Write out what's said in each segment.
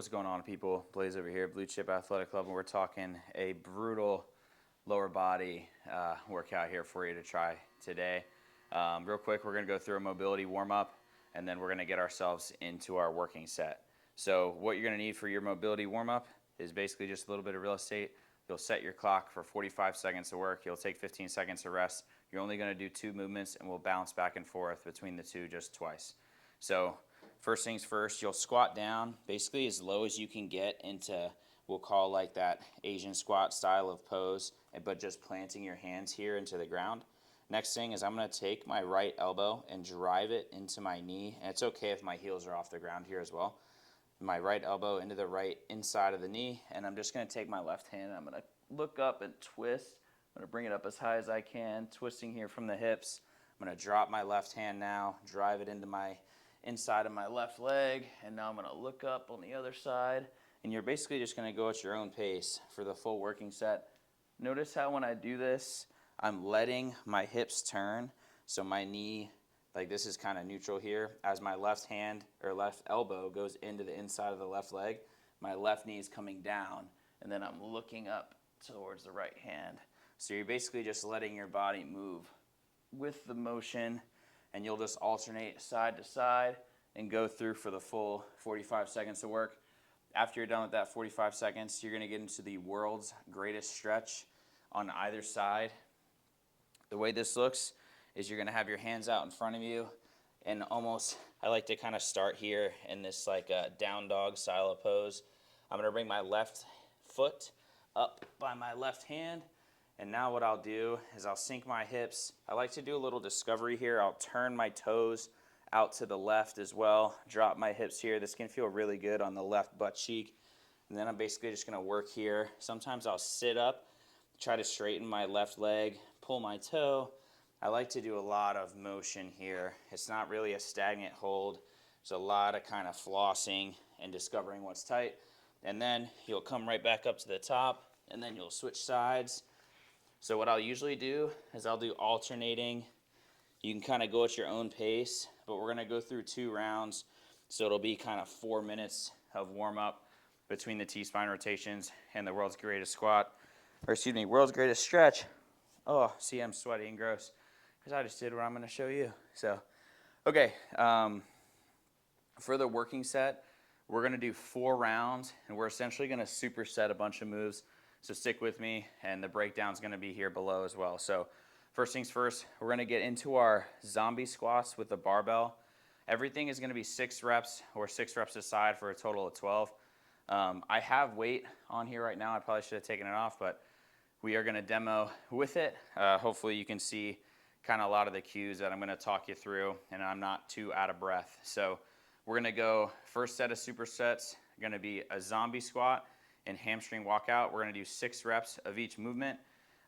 What's going on, people? Blaze over here, Blue Chip Athletic Club, and we're talking a brutal lower body workout here for you to try today. Real quick, we're going to go through a mobility warm-up, and then we're going to get ourselves into our working set. So what you're going to need for your mobility warm-up is basically just a little bit of real estate. You'll set your clock for 45 seconds of work. You'll take 15 seconds of rest. You're only going to do 2 movements, and we'll bounce back and forth between the two just twice. So first things first, you'll squat down basically as low as you can get into, we'll call like that Asian squat style of pose, but just planting your hands here into the ground. Next thing is I'm going to take my right elbow and drive it into my knee, and it's okay if my heels are off the ground here as well. My right elbow into the right inside of the knee, and I'm just going to take my left hand and I'm going to look up and twist. I'm going to bring it up as high as I can, twisting here from the hips. I'm going to drop my left hand now, drive it into my inside of my left leg, and now I'm going to look up on the other side, and you're basically just going to go at your own pace for the full working set. Notice how when I do this, I'm letting my hips turn, so my knee, like this is kind of neutral here. As my left hand or left elbow goes into the inside of the left leg, my left knee is coming down, and then I'm looking up towards the right hand. So you're basically just letting your body move with the motion, and you'll just alternate side to side and go through for the full 45 seconds of work. After you're done with that 45 seconds, you're going to get into the world's greatest stretch on either side. The way this looks is you're going to have your hands out in front of you, and almost, I like to kind of start here in this like a down dog style of pose. I'm going to bring my left foot up by my left hand, and now what I'll do is I'll sink my hips. I like to do a little discovery here. I'll turn my toes out to the left as well, drop my hips here. This can feel really good on the left butt cheek. And then I'm basically just gonna work here. Sometimes I'll sit up, try to straighten my left leg, pull my toe. I like to do a lot of motion here. It's not really a stagnant hold. There's a lot of kind of flossing and discovering what's tight. And then you'll come right back up to the top, and then you'll switch sides. So what I'll usually do is I'll do alternating. You can kind of go at your own pace, but we're gonna go through 2 rounds. So it'll be kind of 4 minutes of warm up between the T-spine rotations and the world's greatest squat, or excuse me, world's greatest stretch. Oh, see, I'm sweaty and gross because I just did what I'm gonna show you. So, okay, for the working set, we're gonna do 4 rounds, and we're essentially gonna superset a bunch of moves. So stick with me, and the breakdown's gonna be here below as well. So first things first, we're gonna get into our zombie squats with the barbell. Everything is gonna be 6 reps or 6 reps aside for a total of 12. I have weight on here right now. I probably should have taken it off, but we are gonna demo with it. Hopefully you can see kind of a lot of the cues that I'm gonna talk you through, and I'm not too out of breath. So we're gonna go, first set of supersets, gonna be a zombie squat and hamstring walk out. We're gonna do 6 reps of each movement.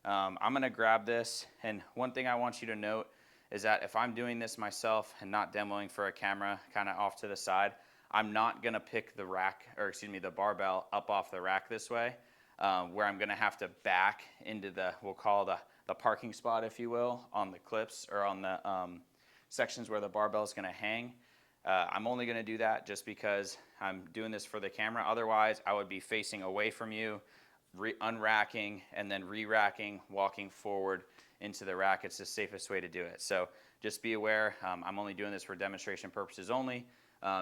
I'm gonna grab this, and one thing I want you to note is that if I'm doing this myself and not demoing for a camera kind of off to the side, I'm not gonna pick the rack, or excuse me, the barbell up off the rack this way, where I'm gonna have to back into the, we'll call the parking spot, if you will, on the clips or on the sections where the barbell is gonna hang. I'm only gonna do that just because I'm doing this for the camera. Otherwise, I would be facing away from you, unracking and then re-racking, walking forward into the rack. It's the safest way to do it. So just be aware, I'm only doing this for demonstration purposes only.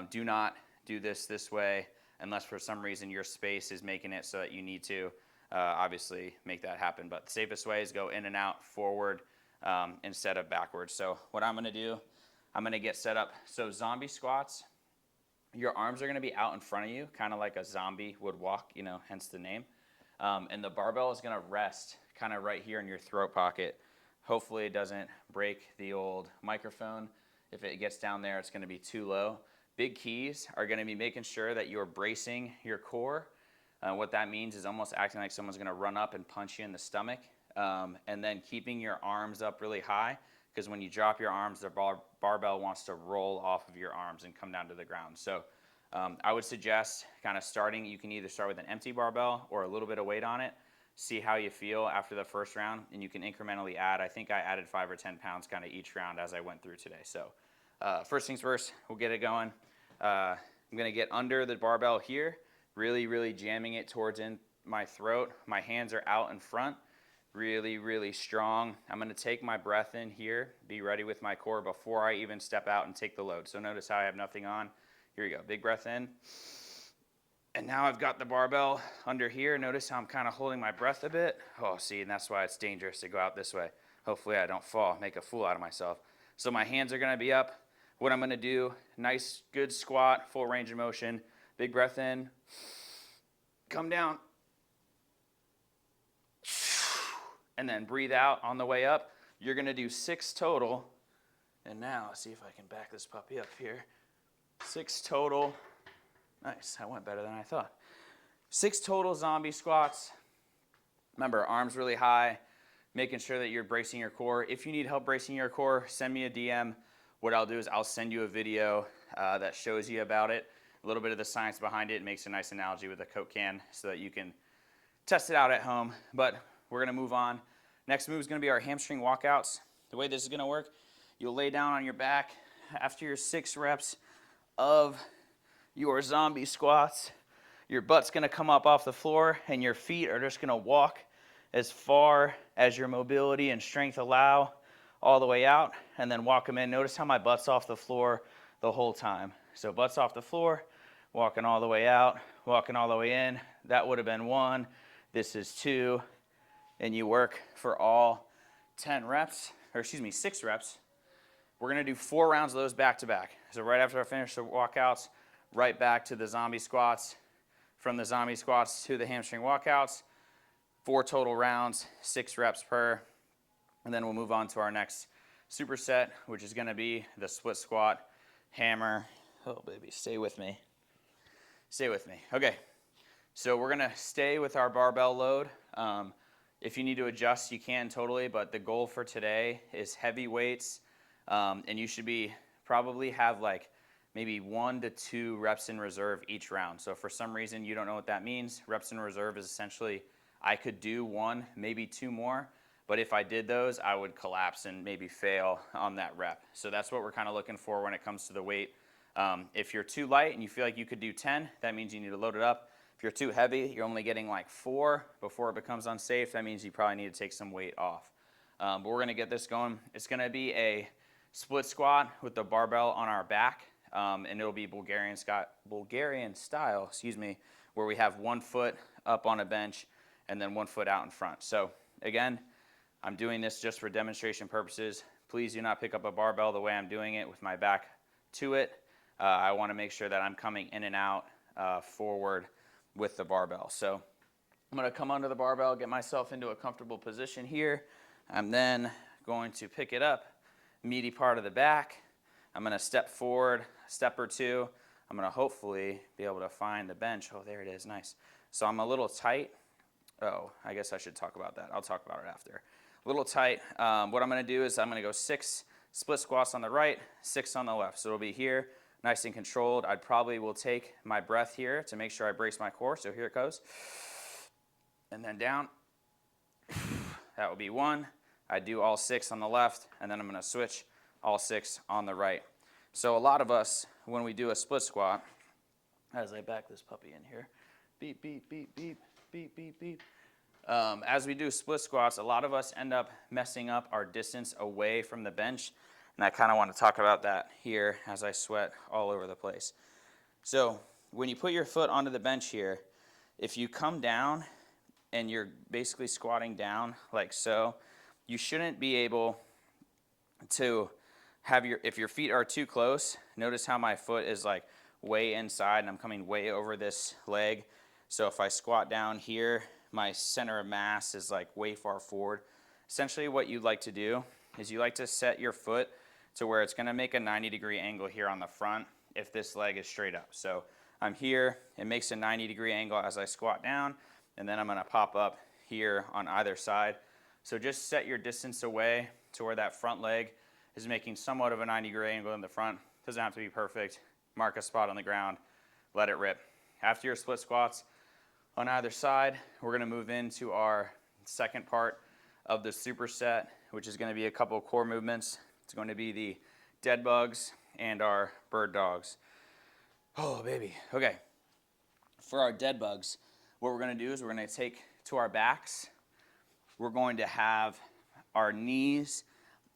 Do not do this way unless for some reason your space is making it so that you need to obviously make that happen. But the safest way is go in and out, forward instead of backwards. So what I'm gonna do, I'm gonna get set up. So zombie squats, your arms are gonna be out in front of you, kind of like a zombie would walk, you know, hence the name. And the barbell is gonna rest kind of right here in your throat pocket. Hopefully it doesn't break the old microphone. If it gets down there, it's gonna be too low. Big keys are gonna be making sure that you're bracing your core. What that means is almost acting like someone's gonna run up and punch you in the stomach. And then keeping your arms up really high, because when you drop your arms, the barbell wants to roll off of your arms and come down to the ground. So I would suggest kind of starting, you can either start with an empty barbell or a little bit of weight on it, see how you feel after the first round, and you can incrementally add. I think I added 5 or 10 pounds kind of each round as I went through today. So first things first, we'll get it going. I'm gonna get under the barbell here, really, really jamming it towards in my throat. My hands are out in front, really, really strong. I'm gonna take my breath in here, be ready with my core before I even step out and take the load. So notice how I have nothing on. Here we go, big breath in. And now I've got the barbell under here. Notice how I'm kind of holding my breath a bit. Oh, see, and that's why it's dangerous to go out this way. Hopefully I don't fall, make a fool out of myself. So my hands are gonna be up. What I'm gonna do, nice, good squat, full range of motion. Big breath in, come down. And then breathe out on the way up. You're gonna do 6 total. And now, let's see if I can back this puppy up here. 6 total. Nice, that went better than I thought. 6 total zombie squats. Remember, arms really high, making sure that you're bracing your core. If you need help bracing your core, send me a DM. What I'll do is I'll send you a video that shows you about it, a little bit of the science behind it. It makes a nice analogy with a Coke can so that you can test it out at home. But we're gonna move on. Next move is gonna be our hamstring walkouts. The way this is gonna work, you'll lay down on your back after your 6 reps of your zombie squats. Your butt's gonna come up off the floor and your feet are just gonna walk as far as your mobility and strength allow all the way out, and then walk them in. Notice how my butt's off the floor the whole time. So butt's off the floor, walking all the way out, walking all the way in. That would have been 1. This is 2. And you work for all 10 reps, or excuse me, 6 reps. We're gonna do 4 rounds of those back to back. So right after I finish the walkouts, right back to the zombie squats, from the zombie squats to the hamstring walkouts, 4 total rounds, 6 reps per, and then we'll move on to our next superset, which is gonna be the split squat, hammer. Oh baby, stay with me. Stay with me. Okay, so we're gonna stay with our barbell load. If you need to adjust, you can totally, but the goal for today is heavy weights, and you should probably have like maybe 1 to 2 reps in reserve each round. So if for some reason you don't know what that means, reps in reserve is essentially I could do 1, maybe 2 more, but if I did those, I would collapse and maybe fail on that rep. So that's what we're kind of looking for when it comes to the weight. If you're too light and you feel like you could do 10, that means you need to load it up. If you're too heavy, you're only getting like 4 before it becomes unsafe. That means you probably need to take some weight off. But we're gonna get this going. It's gonna be a split squat with the barbell on our back, and it'll be Bulgarian style, excuse me, where we have 1 foot up on a bench and then 1 foot out in front. So again, I'm doing this just for demonstration purposes. Please do not pick up a barbell the way I'm doing it with my back to it. I wanna make sure that I'm coming in and out forward with the barbell. So I'm gonna come under the barbell, get myself into a comfortable position here. I'm then going to pick it up, meaty part of the back. I'm gonna step forward, a step or 2. I'm gonna hopefully be able to find the bench. Oh, there it is, nice. So I'm a little tight. Oh, I guess I should talk about that. I'll talk about it after. A little tight. What I'm gonna do is I'm gonna go 6 split squats on the right, 6 on the left. So it'll be here, nice and controlled. I probably will take my breath here to make sure I brace my core. So here it goes. And then down. That will be 1. I do all 6 on the left, and then I'm gonna switch all 6 on the right. So a lot of us, when we do a split squat, as I back this puppy in here, beep, beep, beep, beep, beep, beep, beep. As we do split squats, a lot of us end up messing up our distance away from the bench. And I kind of want to talk about that here as I sweat all over the place. So when you put your foot onto the bench here, if you come down and you're basically squatting down like so, you shouldn't be able to have if your feet are too close, notice how my foot is like way inside and I'm coming way over this leg. So if I squat down here, my center of mass is like way far forward. Essentially what you'd like to do is you like to set your foot to where it's gonna make a 90-degree angle here on the front if this leg is straight up. So I'm here, it makes a 90-degree angle as I squat down, and then I'm gonna pop up here on either side. So just set your distance away to where that front leg is making somewhat of a 90-degree angle in the front. Doesn't have to be perfect. Mark a spot on the ground, let it rip. After your split squats on either side, we're gonna move into our second part of the superset, which is gonna be a couple of core movements. It's going to be the dead bugs and our bird dogs. Oh, baby. Okay. For our dead bugs, what we're going to do is we're going to take to our backs. We're going to have our knees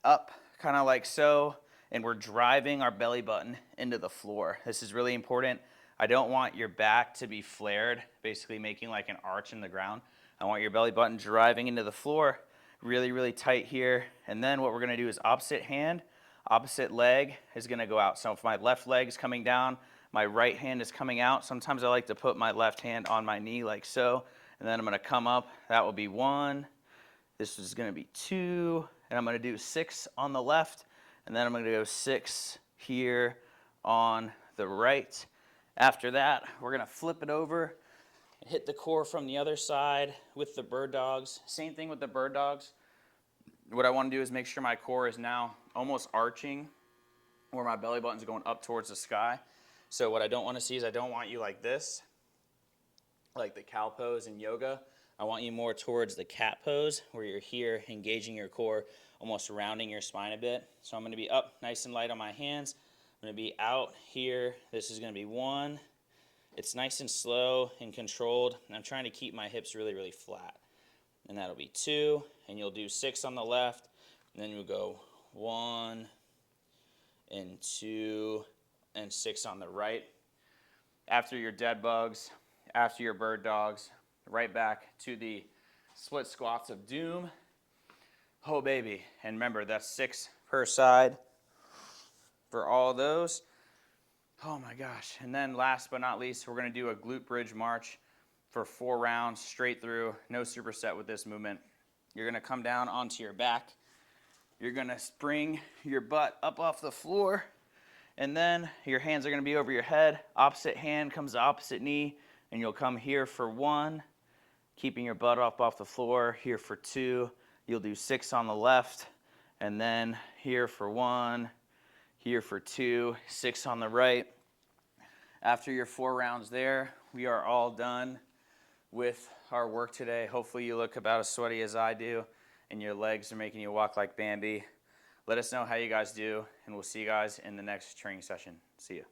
up kind of like so, and we're driving our belly button into the floor. This is really important. I don't want your back to be flared, basically making like an arch in the ground. I want your belly button driving into the floor, really, really tight here. And then what we're going to do is opposite hand, opposite leg is going to go out. So if my left leg is coming down, my right hand is coming out. Sometimes I like to put my left hand on my knee like so, and then I'm going to come up. That will be 1. This is going to be 2, and I'm going to do 6 on the left, and then I'm going to go 6 here on the right. After that, we're going to flip it over and hit the core from the other side with the bird dogs. Same thing with the bird dogs. What I want to do is make sure my core is now almost arching, where my belly button's going up towards the sky. So what I don't want to see is I don't want you like this, like the cow pose in yoga. I want you more towards the cat pose, where you're here engaging your core, almost rounding your spine a bit. So I'm going to be up nice and light on my hands. I'm going to be out here. This is going to be 1. It's nice and slow and controlled. And I'm trying to keep my hips really, really flat. And that'll be 2. And you'll do 6 on the left. And then you'll go 1 and 2 and 6 on the right. After your dead bugs, after your bird dogs, right back to the split squats of doom. Oh, baby. And remember, that's 6 per side for all of those. Oh, my gosh. And then last but not least, we're going to do a glute bridge march for 4 rounds straight through. No superset with this movement. You're going to come down onto your back. You're going to spring your butt up off the floor. And then your hands are going to be over your head. Opposite hand comes to opposite knee. And you'll come here for 1. Keeping your butt up off the floor, here for 2. You'll do 6 on the left, and then here for 1, here for 2, 6 on the right. After your 4 rounds there, we are all done with our work today. Hopefully you look about as sweaty as I do, and your legs are making you walk like Bambi. Let us know how you guys do, and we'll see you guys in the next training session. See you.